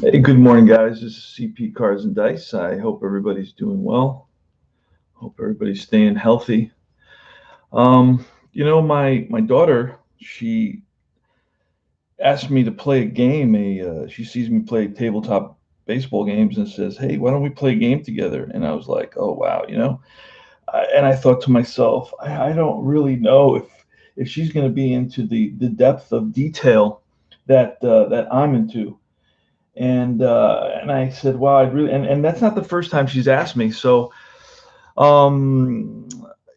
Hey, good morning, guys. This is CP Cards and Dice. I hope everybody's doing well. Hope everybody's staying healthy. My daughter, she asked me to play a game. She sees me play tabletop baseball games and says, "Hey, why don't we play a game together?" And I was like, "Oh, wow, And I thought to myself, I don't really know if she's going to be into the depth of detail that I'm into. And I said, "Wow, I'd really." And that's not the first time she's asked me. So, um,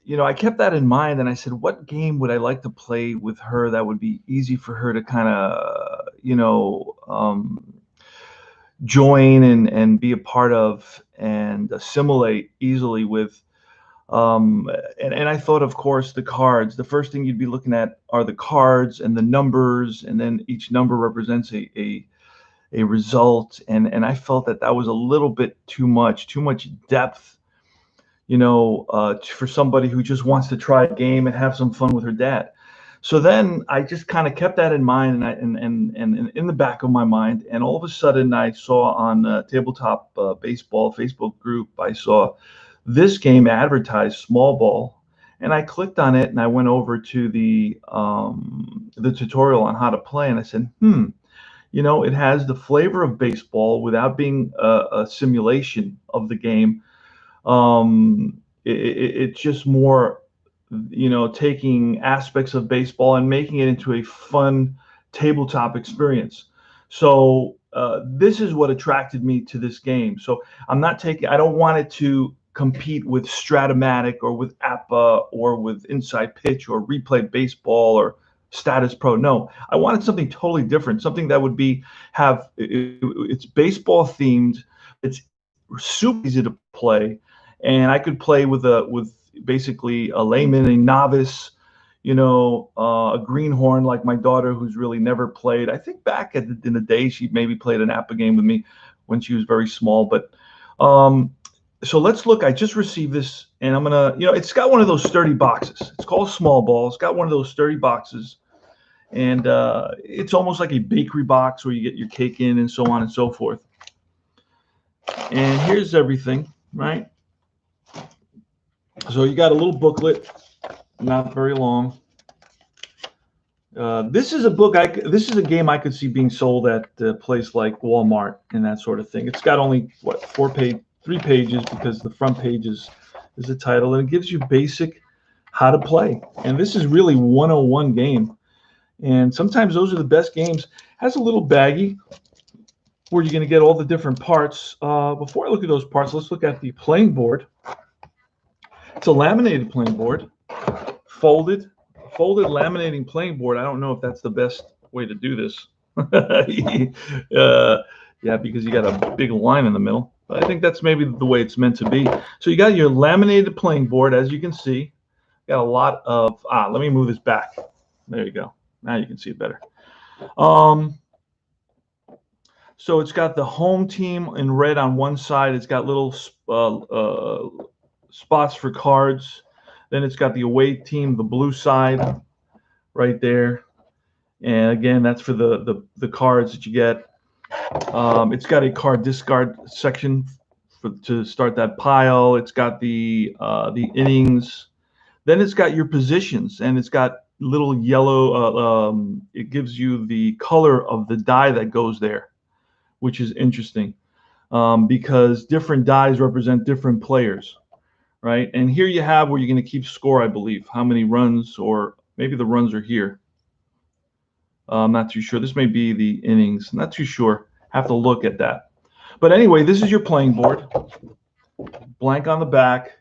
I kept that in mind, and I said, "What game would I like to play with her that would be easy for her to kind of, join and be a part of and assimilate easily with?" Um, and I thought, of course, the cards. The first thing you'd be looking at are the cards and the numbers, and then each number represents a result, and I felt that was a little bit too much depth, for somebody who just wants to try a game and have some fun with her dad. So then I just kind of kept that in mind, and in the back of my mind, and all of a sudden I saw on tabletop baseball Facebook group, I saw this game advertised, small ball, and I clicked on it and I went over to the tutorial on how to play, and I said, it has the flavor of baseball without being a simulation of the game. It's just more, taking aspects of baseball and making it into a fun tabletop experience. So this is what attracted me to this game. So I don't want it to compete with Stratomatic or with APA or with Inside Pitch or Replay Baseball or Status Pro. No, I wanted something totally different, something that would it's baseball themed. It's super easy to play, and I could play with basically a layman, a novice, a greenhorn like my daughter who's really never played. I think back in the day she maybe played an APA game with me when she was very small. But um, so let's look. I just received this, and I'm gonna, it's got one of those sturdy boxes. It's called Small Ball. It's got one of those sturdy boxes, and it's almost like a bakery box where you get your cake in and so on and so forth. And here's everything, right? So you got a little booklet, not very long. This is a book. This is a game I could see being sold at a place like Walmart and that sort of thing. It's got only what 3 pages because the front page is the title, and it gives you basic how to play. And this is really 101 game. And sometimes those are the best games. Has a little baggie where you're going to get all the different parts. Before I look at those parts, let's look at the playing board. It's a laminated playing board, folded, laminating playing board. I don't know if that's the best way to do this. Yeah, because you got a big line in the middle. But I think that's maybe the way it's meant to be. So you got your laminated playing board, as you can see. Got a lot of. Let me move this back. There you go. Now you can see it better. Um, so it's got the home team in red on one side. It's got little spots for cards. Then it's got the away team, the blue side, right there. And again, that's for the cards that you get. It's got a card discard section to start that pile. It's got the innings. Then it's got your positions, and it's got little yellow. It gives you the color of the die that goes there, which is interesting, because different dies represent different players, right? And here you have where you're going to keep score, I believe, how many runs, or maybe the runs are here. I'm not too sure. This may be the innings. I'm not too sure. Have to look at that. But anyway, this is your playing board. Blank on the back.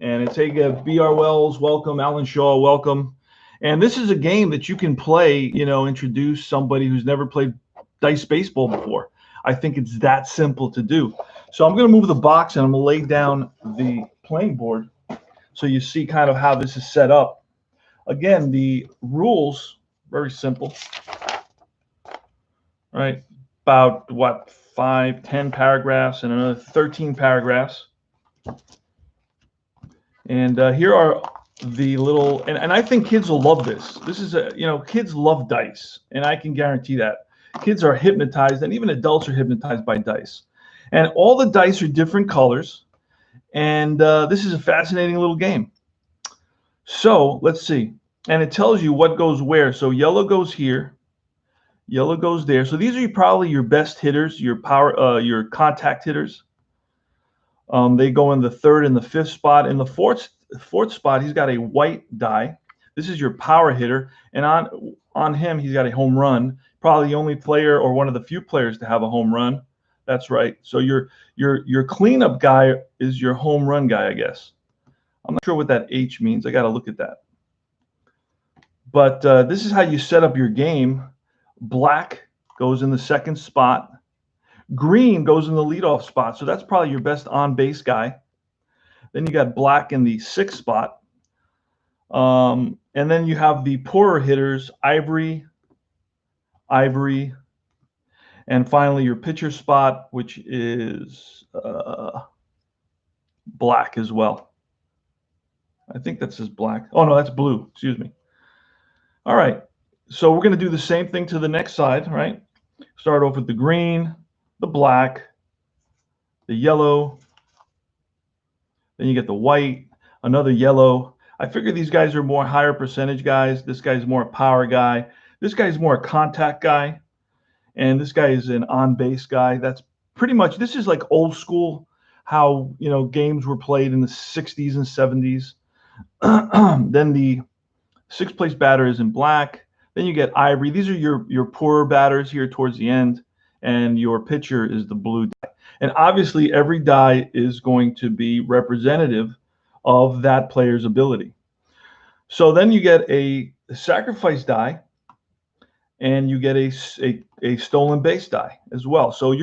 And it's a B.R. Wells, welcome. Alan Shaw, welcome. And this is a game that you can play, introduce somebody who's never played dice baseball before. I think it's that simple to do. So I'm going to move the box and I'm going to lay down the playing board so you see kind of how this is set up. Again, the rules, very simple, right? About what, 5, 10 paragraphs and another 13 paragraphs. And here are the and I think kids will love this. This is kids love dice, and I can guarantee that. Kids are hypnotized, and even adults are hypnotized by dice. And all the dice are different colors. And this is a fascinating little game. So let's see. And it tells you what goes where. So yellow goes here. Yellow goes there. So these are probably your best hitters, your your contact hitters. They go in the third and the fifth spot. In the fourth spot, he's got a white die. This is your power hitter, and on him, he's got a home run. Probably the only player or one of the few players to have a home run. That's right. So your cleanup guy is your home run guy, I guess. I'm not sure what that H means. I got to look at that. But this is how you set up your game. Black goes in the second spot. Green goes in the leadoff spot. So that's probably your best on-base guy. Then you got black in the sixth spot. And then you have the poorer hitters, ivory, and finally your pitcher spot, which is black as well. I think that says black. Oh, no, that's blue. Excuse me. All right. So we're going to do the same thing to the next side, right? Start off with the green, the black, the yellow. Then you get the white, another yellow. I figure these guys are more higher percentage guys. This guy's more a power guy. This guy's more a contact guy. And this guy is an on-base guy. That's pretty much, this is like old school, how, you know, games were played in the 60s and 70s. Then the sixth place batter is in black. Then you get ivory. These are your poorer batters here towards the end. And your pitcher is the blue die. And obviously every die is going to be representative of that player's ability. So then you get a sacrifice die, and you get a stolen base die as well. So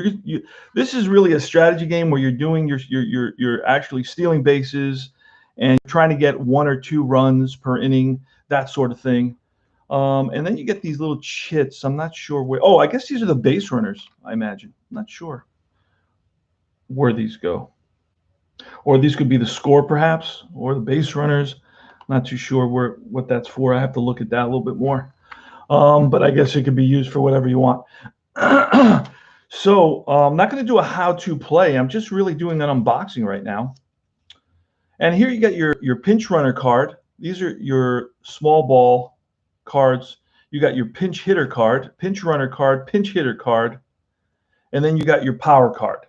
this is really a strategy game where you're doing you're actually stealing bases and trying to get 1 or 2 runs per inning, that sort of thing. And then you get these little chits. I'm not sure where. Oh, I guess these are the base runners, I imagine. I'm not sure where these go. Or these could be the score, perhaps, or the base runners. Not too sure what that's for. I have to look at that a little bit more. But I guess it could be used for whatever you want. So I'm not going to do a how-to play. I'm just really doing an unboxing right now. And here you get your pinch runner card. These are your small ball cards. You got your pinch hitter card, pinch runner card, pinch hitter card, and then you got your power card,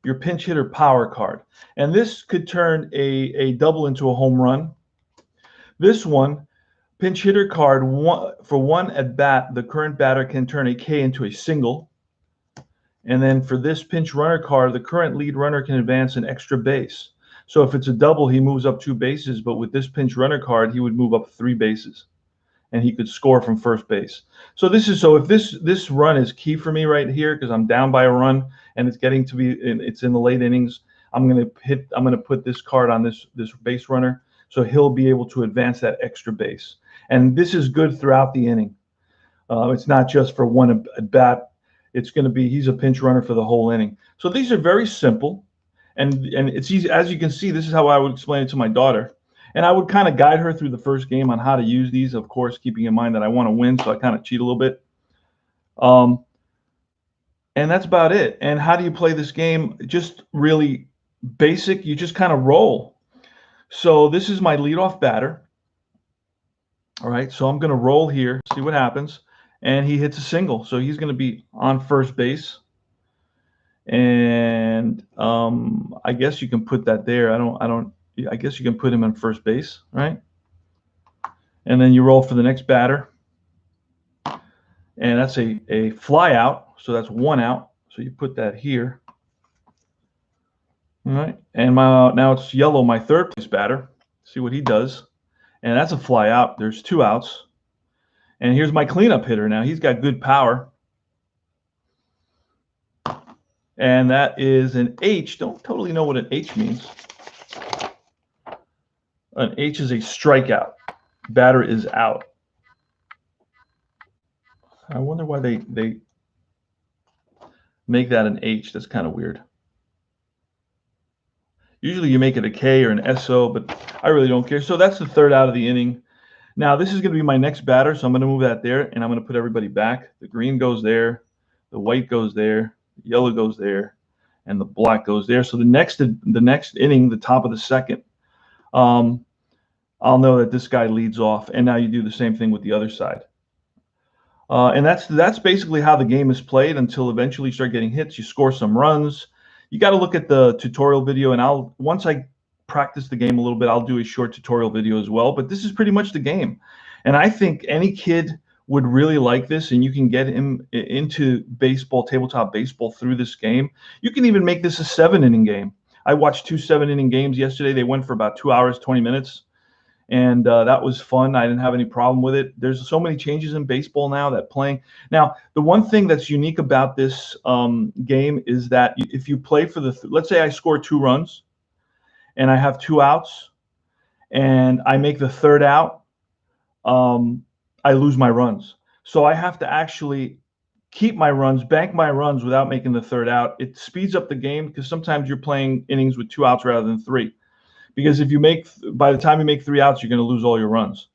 your pinch hitter power card. And this could turn a double into a home run. This one, pinch hitter card, for one at bat, the current batter can turn a K into a single. And then for this pinch runner card, the current lead runner can advance an extra base. So if it's a double, he moves up 2 bases, but with this pinch runner card, he would move up 3 bases, and he could score from first base. So if this run is key for me right here, because I'm down by a run and it's getting to be, it's in the late innings, I'm going to put this card on this base runner, so he'll be able to advance that extra base. And this is good throughout the inning. It's not just for one at bat. It's going to be, he's a pinch runner for the whole inning. So these are very simple, and it's easy. As you can see, this is how I would explain it to my daughter. And I would kind of guide her through the first game on how to use these, of course, keeping in mind that I want to win, so I kind of cheat a little bit. And that's about it. And how do you play this game? Just really basic. You just kind of roll. So this is my leadoff batter. All right, so I'm going to roll here, see what happens. And he hits a single, so he's going to be on first base. And I guess you can put that there. I guess you can put him on first base, right? And then you roll for the next batter. And that's a fly out, so that's 1 out. So you put that here. All right, and now it's yellow, my third place batter. See what he does. And that's a fly out. There's 2 outs. And here's my cleanup hitter. Now he's got good power. And that is an H. Don't totally know what an H means. An H is a strikeout. Batter is out. I wonder why they make that an H. That's kind of weird. Usually you make it a K or an SO, but I really don't care. So that's the 3rd out of the inning. Now this is going to be my next batter, so I'm going to move that there, and I'm going to put everybody back. The green goes there, the white goes there, the yellow goes there, and the black goes there. So the next inning, the top of the second, I'll know that this guy leads off, and now you do the same thing with the other side. And that's basically how the game is played until eventually you start getting hits. You score some runs. You got to look at the tutorial video, and once I practice the game a little bit, I'll do a short tutorial video as well. But this is pretty much the game, and I think any kid would really like this, and you can get him into baseball, tabletop baseball, through this game. You can even make this a 7-inning game. I watched 2 7-inning games yesterday. They went for about 2 hours, 20 minutes. And that was fun. I didn't have any problem with it. There's so many changes in baseball now that playing. Now, the one thing that's unique about this game is that if you play for let's say I score 2 runs and I have 2 outs and I make the 3rd out, I lose my runs. So I have to actually keep my runs, bank my runs without making the 3rd out. It speeds up the game because sometimes you're playing innings with 2 outs rather than 3. Because if by the time you make 3 outs, you're going to lose all your runs.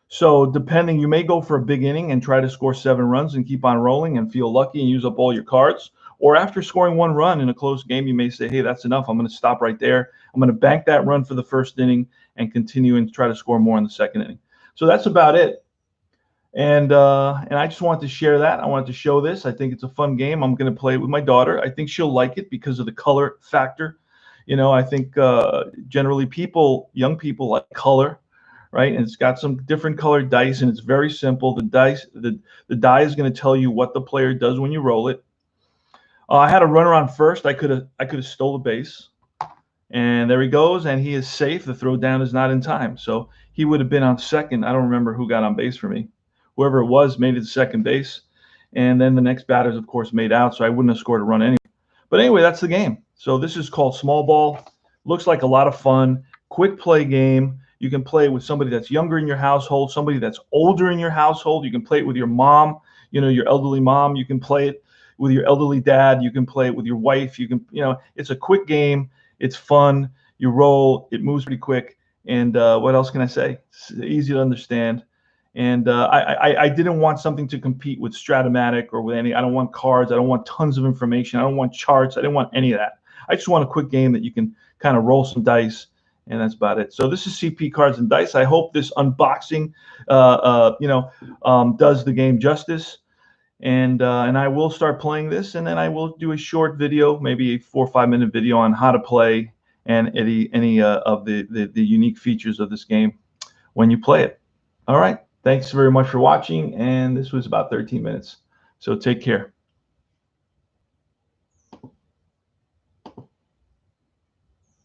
So you may go for a big inning and try to score 7 runs and keep on rolling and feel lucky and use up all your cards. Or after scoring 1 run in a close game, you may say, hey, that's enough. I'm going to stop right there. I'm going to bank that run for the 1st inning and continue and try to score more in the 2nd inning. So that's about it. And I just wanted to share that. I wanted to show this. I think it's a fun game. I'm going to play it with my daughter. I think she'll like it because of the color factor. I think generally young people like color, right? And it's got some different colored dice, and it's very simple. The die is going to tell you what the player does when you roll it. I had a runner on first. I could have stole a base, and there he goes, and he is safe. The throw down is not in time, so he would have been on second. I don't remember who got on base for me. Whoever it was made it to second base, and then the next batters, of course, made out, so I wouldn't have scored a run anyway. But anyway, that's the game. So this is called Small Ball. Looks like a lot of fun. Quick play game. You can play with somebody that's younger in your household, somebody that's older in your household. You can play it with your mom, your elderly mom. You can play it with your elderly dad. You can play it with your wife. It's a quick game. It's fun. You roll. It moves pretty quick. And what else can I say? It's easy to understand. And I didn't want something to compete with Stratomatic or with I don't want cards. I don't want tons of information. I don't want charts. I didn't want any of that. I just want a quick game that you can kind of roll some dice, and that's about it. So this is CP Cards and Dice. I hope this unboxing, does the game justice. And I will start playing this, and then I will do a short video, maybe a 4 or 5 minute video on how to play and any of the unique features of this game when you play it. All right. Thanks very much for watching, and this was about 13 minutes. So take care.